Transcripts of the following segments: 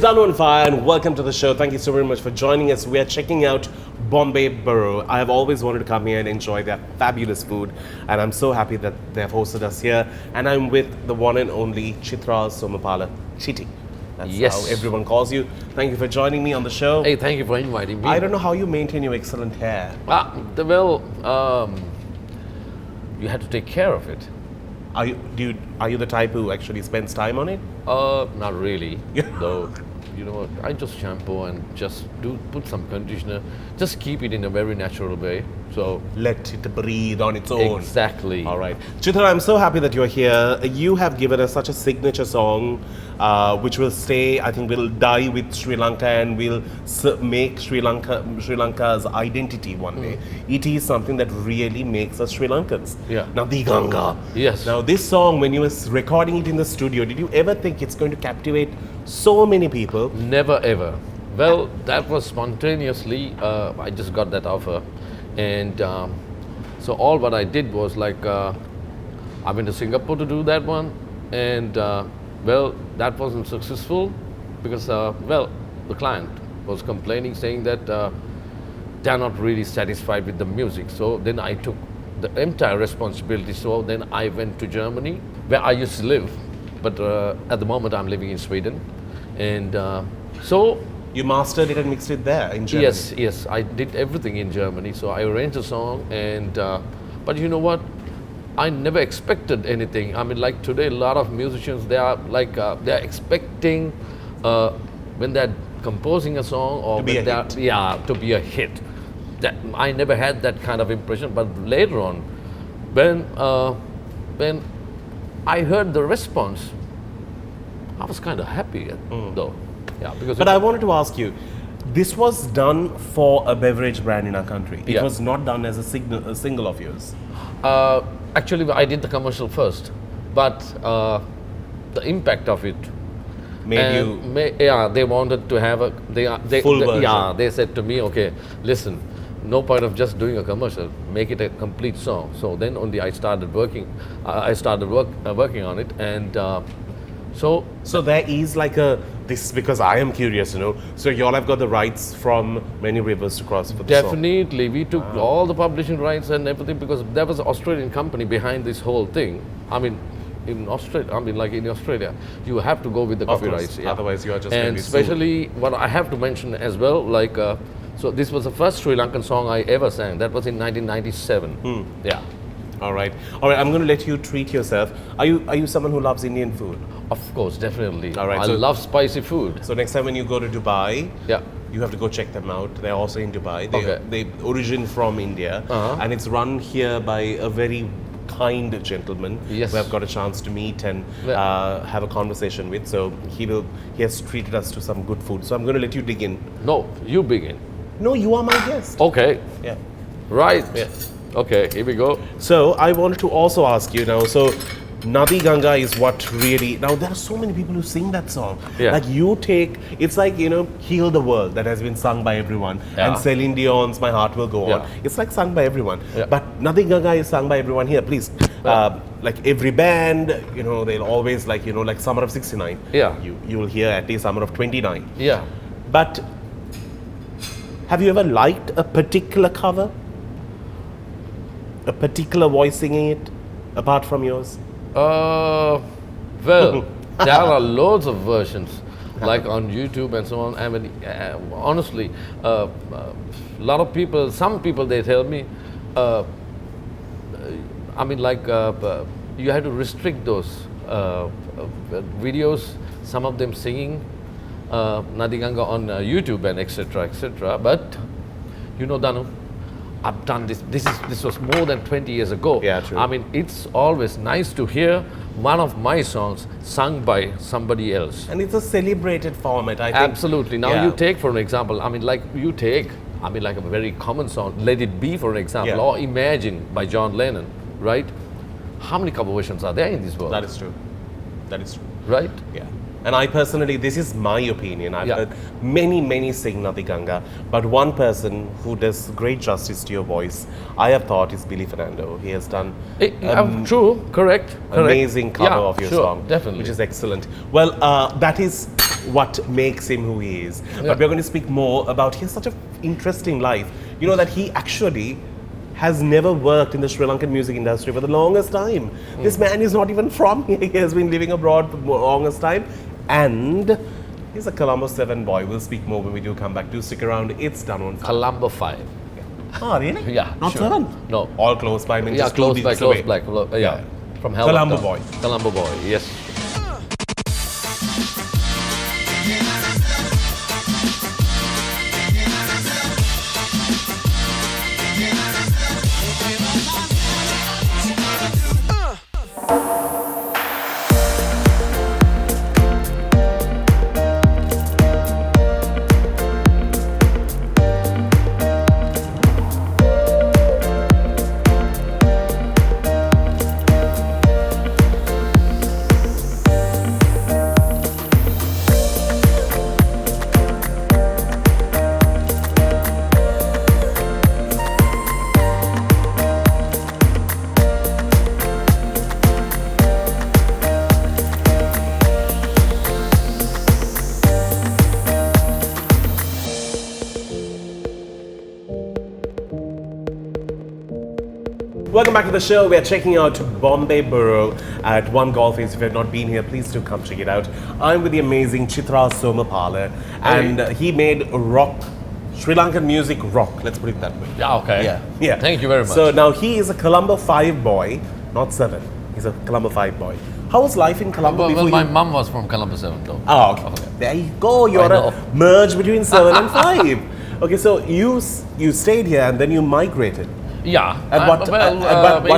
Danu on Fire and welcome to the show. Thank you so very much for joining us. We are checking out Bombay Borough. I have always wanted to come here and enjoy their fabulous food, and I'm so happy that they have hosted us here. And I'm with the one and only Chitral Somapala, Chitty. That's how everyone calls you. Thank you for joining me on the show. Hey, thank you for inviting me. I don't know how you maintain your excellent hair. You had to take care of it. Are you the type who actually spends time on it? Not really. Though, you know what? I just shampoo and just put some conditioner. Just keep it in a very natural way. So let it breathe on its own. Exactly. All right, Chitra, I'm so happy that you're here. You have given us such a signature song, which will stay. I think will die with Sri Lanka and will make Sri Lanka's identity one day. It is something that really makes us Sri Lankans. Yeah. Nadi Ganga. Yes. Now, this song, when you were recording it in the studio, did you ever think it's going to captivate so many people? Never ever. Well, that was spontaneously. I just got that offer. And so all what I did was like, I went to Singapore to do that one, and well, that wasn't successful because, well, the client was complaining, saying that they're not really satisfied with the music. So then I took the entire responsibility. So then I went to Germany, where I used to live, but at the moment I'm living in Sweden, and so. You mastered it and mixed it there in Germany? Yes, I did everything in Germany. So I arranged a song, and but you know what? I never expected anything. I mean, like today, a lot of musicians, they are like they're expecting when they're composing a song or to be a hit. To be a hit. That I never had that kind of impression. But later on, when I heard the response, I was kind of happy though. Yeah, because I wanted to ask you, this was done for a beverage brand in our country. It was not done as a single of yours. Actually, I did the commercial first, but the impact of it made you. They wanted to have full version. Yeah, they said to me, okay, listen, no point of just doing a commercial. Make it a complete song. So then only I started working. Working on it, and. So there is like this, because I am curious, you know. So you all have got the rights from many rivers to cross for the definitely, we took all the publishing rights and everything because there was an Australian company behind this whole thing. I mean, in Australia, you have to go with the copyrights. Yeah. Otherwise, you are just. And especially what I have to mention as well, like so this was the first Sri Lankan song I ever sang. That was in 1997. Yeah. All right. I'm going to let you treat yourself. Are you someone who loves Indian food? Of course, definitely. All right. I love spicy food. So next time when you go to Dubai, yeah, you have to go check them out. They're also in Dubai. They origin from India, and it's run here by a very kind gentleman who I've got a chance to meet and have a conversation with. So he has treated us to some good food. So I'm going to let you dig in. No, you begin. No, you are my guest. Okay. Yeah. Right. Yeah. Okay, here we go. So I wanted to also ask you now, so Nadi Ganga is what really, now there are so many people who sing that song. Yeah. Like it's like, you know, Heal the World that has been sung by everyone. Yeah. And Celine Dion's My Heart Will Go On. It's like sung by everyone. Yeah. But Nadi Ganga is sung by everyone here, please. Like every band, you know, they'll always like, you know, like Summer of 69. Yeah. You'll hear at least Summer of 29. Yeah. But have you ever liked a particular cover? A particular voice singing it, apart from yours? Well, there are loads of versions, like on YouTube and so on. I mean, honestly, a lot of people, some people, they tell me, I mean, like, you have to restrict those videos, some of them singing Nadi Ganga on YouTube and etc., etc. But, you know, Danu, I've done this. This was more than 20 years ago. Yeah, true. I mean, it's always nice to hear one of my songs sung by somebody else. And it's a celebrated format, I think. Absolutely. Now you take, for an example, I mean, like a very common song, Let It Be, for an example, or Imagine by John Lennon, right? How many cover versions are there in this world? That is true. Right? Yeah. And I personally, this is my opinion, I've heard many sing Nadi Ganga, but one person who does great justice to your voice, I have thought is Billy Fernando. He has done true, correct. Amazing cover of your song, definitely, which is excellent. Well, that is what makes him who he is. Yeah. But we're going to speak more about his such an interesting life. You know that he actually has never worked in the Sri Lankan music industry for the longest time. This man is not even from here. He has been living abroad for the longest time. And he's a Colombo 7 boy. We'll speak more when we do come back. Do stick around. It's Danu on Colombo 5. Oh, really? Yeah, Not sure. 7? No. All close by. I mean, Yeah, just 2 close by, beats close away. by. Yeah. From Hell. Colombo boy. Colombo boy, yes. Welcome back to the show. We are checking out Bombay Borough at One Golf Face. If you have not been here, please do come check it out. I'm with the amazing Chitral Somapala, and he made rock, Sri Lankan music rock. Let's put it that way. Yeah, okay. Yeah. Thank you very much. So now he is a Colombo 5 boy, not 7. He's a Colombo 5 boy. How was life in Colombo well, before my you... mum was from Colombo 7 though. Oh, okay. There you go. You're a merge between 7 and 5. Okay, so you stayed here and then you migrated. Yeah. At what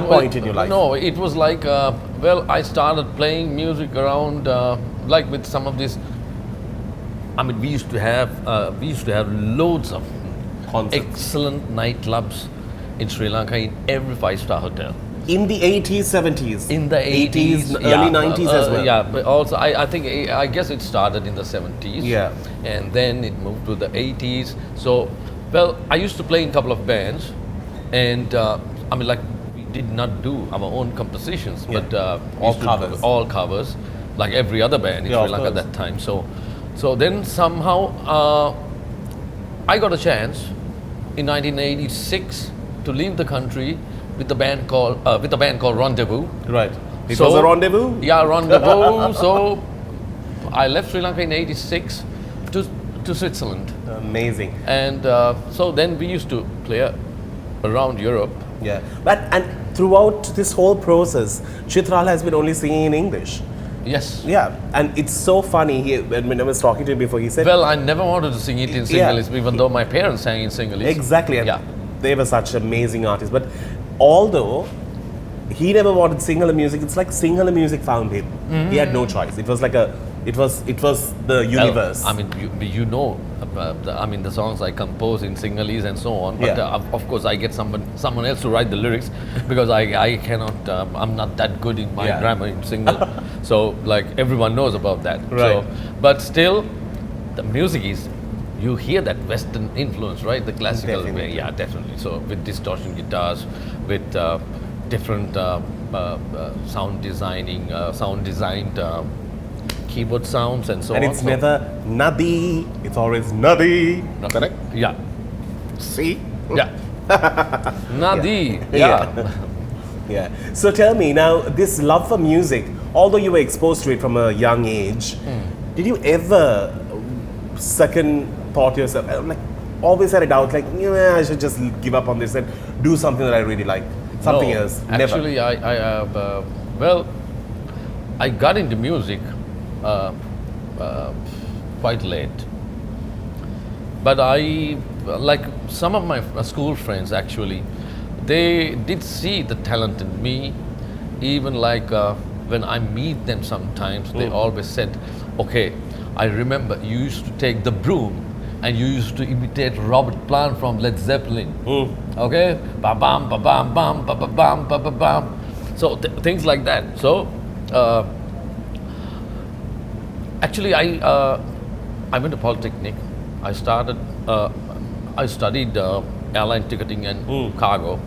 point in your life? No, it was like, I started playing music around, like with some of these. I mean, we used to have loads of Concerts. excellent nightclubs in Sri Lanka in every 5-star hotel. In the 80s, 70s? In the 80s, early 90s as well? Yeah, but also I guess it started in the 70s. Yeah. And then it moved to the 80s. So, I used to play in a couple of bands. And we did not do our own compositions, Yeah. but All covers. All covers, like every other band in Yeah, Sri of Lanka at course. that time. So then somehow I got a chance in 1986 to leave the country with a band called Rendezvous. Right. It was a rendezvous? Yeah, Rendezvous. So I left Sri Lanka in '86 to Switzerland, Amazing. and so then we used to play around Europe. Yeah. And throughout this whole process, Chitral has been only singing in English. Yes. Yeah. And it's so funny. When I was talking to him before, he said... Well, I never wanted to sing it in Yeah. Sinhalese, even though my parents sang in Sinhalese. Exactly. And Yeah. they were such amazing artists. But although he never wanted Sinhala music, it's like Sinhala music found him. He had no choice. It was like it was the universe. Well, I mean, you know, the songs I compose in Sinhalese and so on. But Yeah. of course, I get someone else to write the lyrics because I cannot. I'm not that good in my Yeah. grammar in Sinhala. So like everyone knows about that. Right. So, but still, the music is. You hear that Western influence, right? The classical, Definitely. yeah, definitely. So with distortion guitars, with different sound designed keyboard sounds and so and on. it's So- never Nadi, it's always Nadi. No. Correct? Yeah, See? yeah. Nadi. Yeah. Yeah. So tell me now, this love for music, although you were exposed to it from a young age, did you ever second thought yourself, like always had a doubt, like, yeah, I should just give up on this and do something that I really like? Something No, else? Never. Actually, I got into music quite late. But like some of my school friends actually, they did see the talent in me. Even like when I meet them sometimes, they always said, okay, I remember you used to take the broom and you used to imitate Robert Plant from Led Zeppelin. Okay? Ba-bam, ba-bam, bam, ba-ba-bam, ba-ba-bam. So things like that. So actually I went to Polytechnic. I studied airline ticketing and cargo.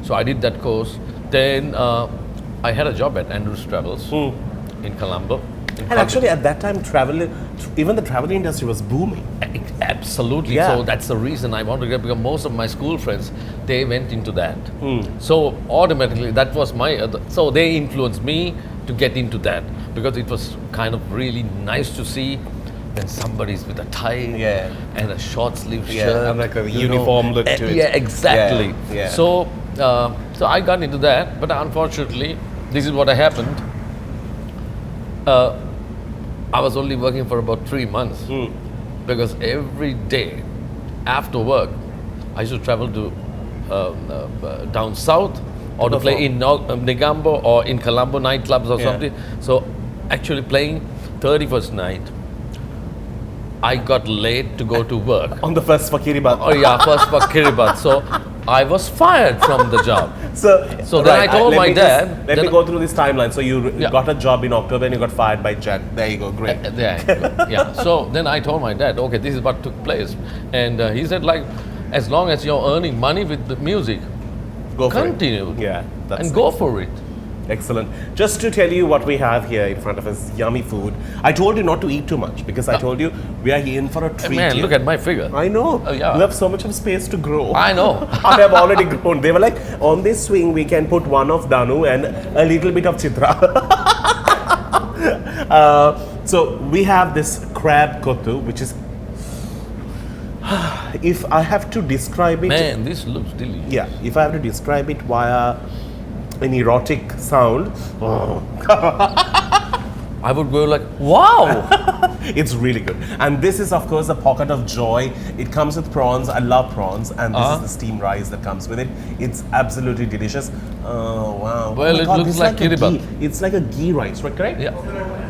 So I did that course. Then I had a job at Andrews Travels in Colombo. And actually, at that time, even the travel industry was booming. Absolutely. Yeah. So that's the reason I want to get, because most of my school friends, they went into that. So automatically that was so they influenced me to get into that, because it was kind of really nice to see when somebody's with a tie and a short sleeve shirt. And like a uniform look to it. Yeah, exactly. Yeah. So, so I got into that, but unfortunately, this is what happened. I was only working for about 3 months, because every day after work, I used to travel to down south or to play in Negombo or in Colombo nightclubs or something. So actually playing 31st night, I got late to go to work. On the first Fakiribat. Oh yeah, first for Kiribati. So I was fired from the job. So then I told my dad. Let me go through this timeline. So you got a job in October and you got fired by Jan. There you go, great. Yeah. So then I told my dad, okay, this is what took place. And he said, like, as long as you're earning money with the music, Go for continue. it. Yeah, that's And nice. go for it. Excellent. Just to tell you what we have here in front of us, yummy food. I told you not to eat too much because I told you we are in for a treat. Man, here. look at my figure. I know. Oh, yeah. You have so much of space to grow. I know. I have already grown. They were like, on this swing, we can put one of Danu and a little bit of Chitra. So we have this crab kottu, which is, if I have to describe it. Man, this looks delicious. Yeah, if I have to describe it via an erotic sound, I would go like, wow. it's really good. And this is, of course, a pocket of joy. It comes with prawns. I love prawns. And this is the steamed rice that comes with it. It's absolutely delicious. Oh, wow. Well, Oh my it God, looks this is like a kiribati. ghee. It's like a ghee rice, right? Correct? Yeah.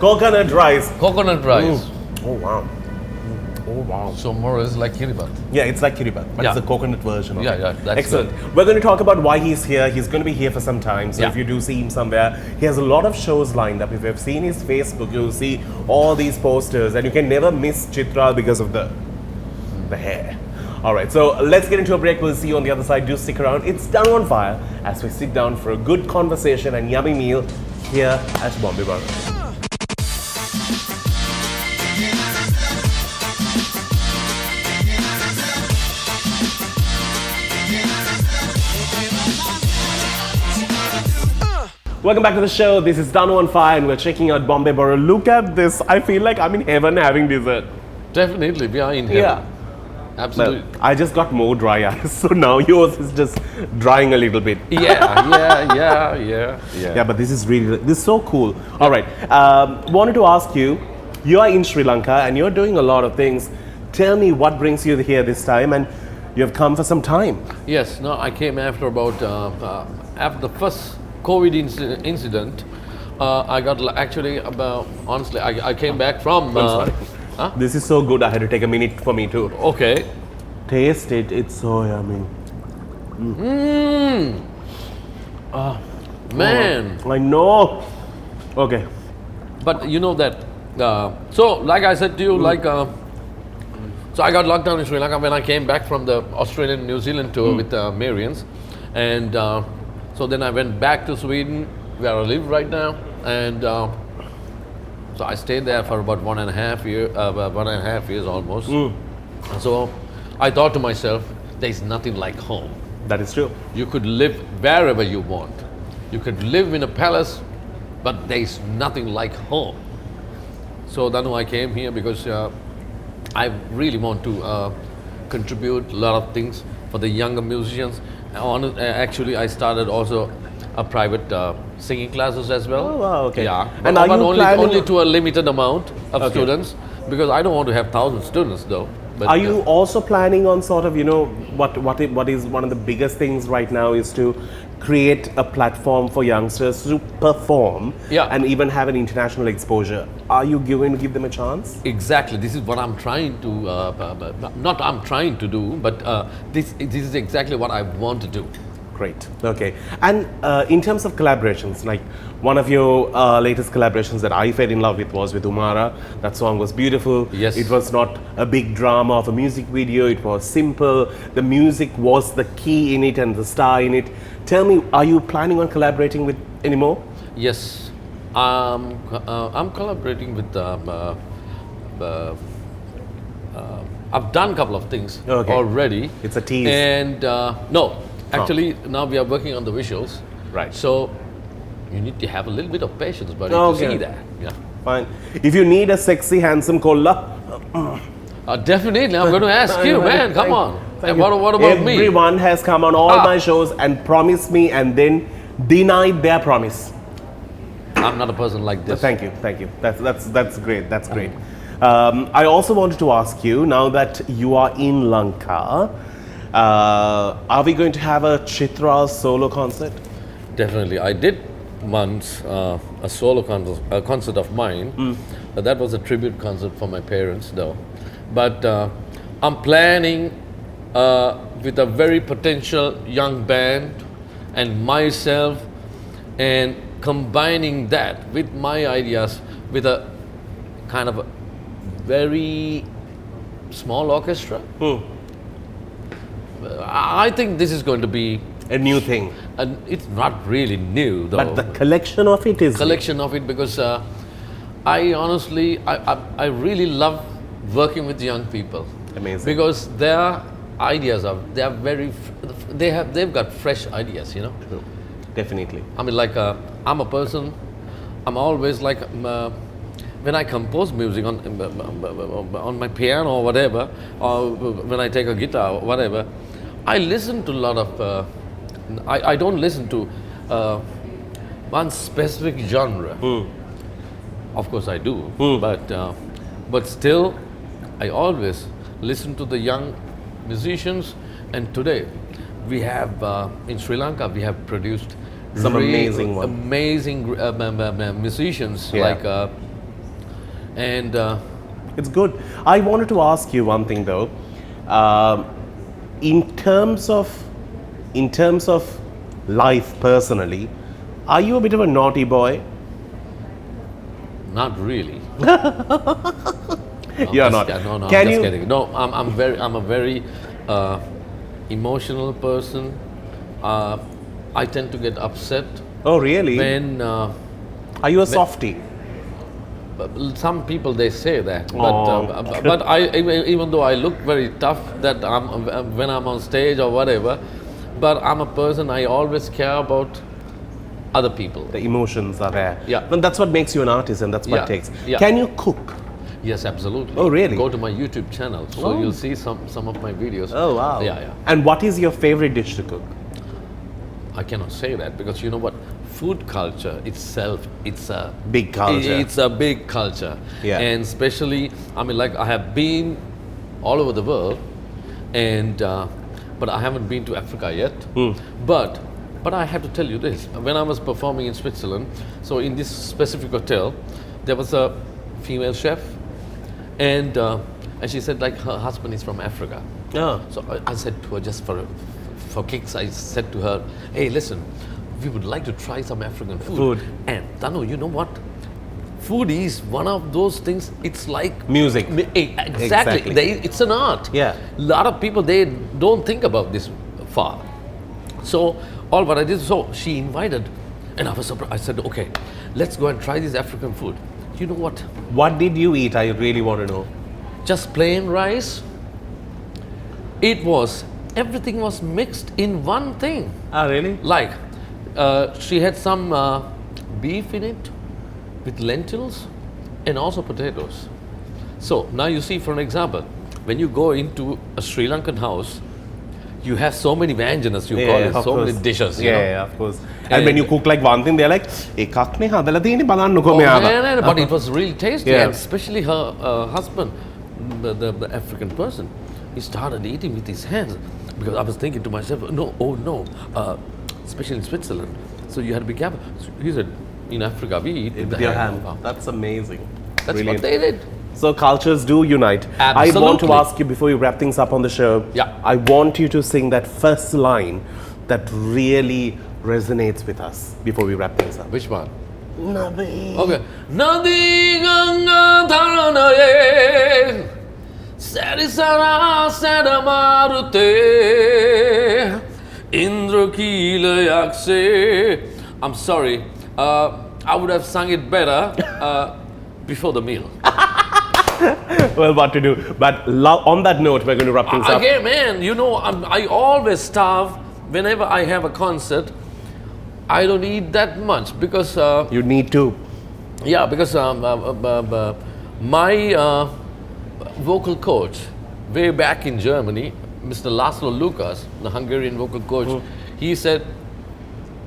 Coconut rice. Coconut rice. Oh, wow. Oh, wow. So more is like kiribati. Yeah, it's like kiribati, but Yeah. it's the coconut version of Yeah, it. yeah, that's excellent. We're going to talk about why he's here. He's going to be here for some time. So Yeah. if you do see him somewhere, he has a lot of shows lined up. If you've seen his Facebook, you'll see all these posters, and you can never miss Chitral because of the hair. All right, so let's get into a break. We'll see you on the other side. Do stick around. It's Danu on Fire as we sit down for a good conversation and yummy meal here at Bombay Borough. Welcome back to the show. This is Danu on Fire and we're checking out Bombay Borough. Look at this. I feel like I'm in heaven having dessert. Definitely, we are in heaven. Yeah. Absolutely. Well, I just got more dry eyes, so now yours is just drying a little bit. Yeah. But this is so cool. All right. Wanted to ask you, you are in Sri Lanka and you're doing a lot of things. Tell me what brings you here this time, and you have come for some time. Yes, no, I came after about, after the first COVID incident, I got actually about, honestly, I came back from... I'm sorry. Huh? This is so good, I had to take a minute for me too. Okay. Taste it, it's so yummy. Man. I know. Okay. But you know that, so like I said to you, like, so I got locked down in Sri Lanka when I came back from the Australian New Zealand tour with Marians. And so then I went back to Sweden, where I live right now. And so I stayed there for about 1.5 years almost. So I thought to myself, there's nothing like home. That is true. You could live wherever you want. You could live in a palace, but there's nothing like home. So then I came here because I really want to contribute a lot of things for the younger musicians. Actually, I started also a private singing classes as well. Oh, wow, okay. Yeah, And but, are but you only to a limited amount of Okay. students, because I don't want to have 1,000 students though. But, Are you also planning on sort of, what is one of the biggest things right now is to create a platform for youngsters to perform and even have an international exposure? Are you going to give them a chance? Exactly. This is what I'm trying to, not I'm trying to do, but this is exactly what I want to do. Great. Okay. And in terms of collaborations, like one of your latest collaborations that I fell in love with was with Umara. That song was beautiful. Yes. It was not a big drama of a music video. It was simple. The music was the key in it and the star in it. Tell me, are you planning on collaborating with any more? Yes, I'm collaborating with. I've done a couple of things Okay. already. It's a tease. And no, actually, now we are working on the visuals. Right. So you need to have a little bit of patience, buddy, Okay. to see that. Yeah. Fine. If you need a sexy, handsome kolla, Definitely, I'm going to ask you, man. Come on. And what about me? Everyone has come on all my shows and promised me and then denied their promise. I'm not a person like this. Thank you. That's great. That's great. I also wanted to ask you, now that you are in Lanka, are we going to have a Chitral solo concert? Definitely. I did once a solo concert of mine. That was a tribute concert for my parents, though. But I'm planning with a very potential young band and myself, and combining that with my ideas with a kind of a very small orchestra. I think this is going to be A new thing. and it's not really new, though. But the collection of it is. Collection of it, because I honestly, I really love working with young people. Amazing. Because their ideas are, they are very, they've got fresh ideas, you know. True. Definitely. I mean, like, I'm a person, I'm always like, when I compose music on my piano or whatever, or when I take a guitar or whatever, I listen to a lot of, I don't listen to one specific genre. Of course I do, but still, I always listen to the young musicians. And today, we have, in Sri Lanka, we have produced Some amazing ones. amazing musicians, Yeah. like, and It's good. I wanted to ask you one thing though. In terms of life personally, are you a bit of a naughty boy? not really. You're I'm not. just- No, Can I'm just you? kidding. No, I'm a very emotional person. I tend to get upset Oh really? when Are you a softie? some people they say that, Oh. but even though I look very tough that when I'm on stage or whatever, but I'm a person, I always care about other people. The emotions are there. Yeah. And that's what makes you an artist, and that's what it Yeah. takes. Yeah. Can you cook? Yes, absolutely. Oh, really? Go to my YouTube channel, so Oh. you'll see some of my videos. Oh wow. Yeah. And what is your favorite dish to cook? I cannot say that because you know what? Food culture itself, it's a Big culture. It's a big culture. Yeah. And especially, I mean, like I have been all over the world, and but I haven't been to Africa yet. But I have to tell you this: when I was performing in Switzerland, so in this specific hotel, there was a female chef, and she said like her husband is from Africa. Oh. So I said to her, just for kicks, I said to her, hey, listen, we would like to try some African food. And Danu, you know what? Food is one of those things, it's like Music. Exactly. Exactly. It's an art. Yeah. A lot of people, they don't think about this far. So all what I did, so she invited, and I was surprised. I said, okay, let's go and try this African food. You know what? What did you eat? I really want to know. Just plain rice. It was, everything was mixed in one thing. Ah, really? Like, she had some beef in it with lentils and also potatoes. So now you see, for an example, when you go into a Sri Lankan house, you have so many vyanjanas, you call it, of so course. many dishes. You know? Yeah, of course. And when you cook like one thing, they're like, "Ekak ne hadala tiyenne balannuko Oh, meyaga." yeah, but it was really tasty, Yeah. and especially her husband, the African person, he started eating with his hands because I was thinking to myself, no, especially in Switzerland, so you had to be careful. So he said, in Africa we eat with With the your hand. hand. That's amazing. That's Brilliant. what they did. So cultures do unite. I want to Absolutely. ask you before we wrap things up on the show. Yeah. I want you to sing that first line that really resonates with us before we wrap things up. Which one? Nabi. Okay. Nadi Ganga Dharanaye Sarisara Sadamarute Indra Kila Yakse. I'm sorry. I would have sung it better before the meal. Well, what to do? But on that note, we're going to wrap things up. Again, man, you know, I always starve whenever I have a concert. I don't eat that much because You need to. yeah, because my vocal coach way back in Germany, Mr. Laszlo Lukas, the Hungarian vocal coach, he said,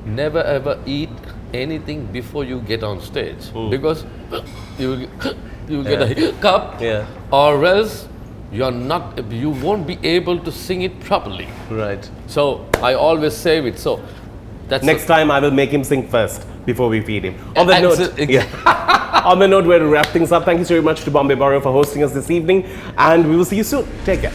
never ever eat anything before you get on stage because you get a hiccup, or else you won't be able to sing it properly. Right. So I always save it. So that's Next time, I will make him sing first before we feed him. On that note, Ex- on the note, we're to wrap things up. Thank you so very much to Bombay Borough for hosting us this evening, and we will see you soon. Take care.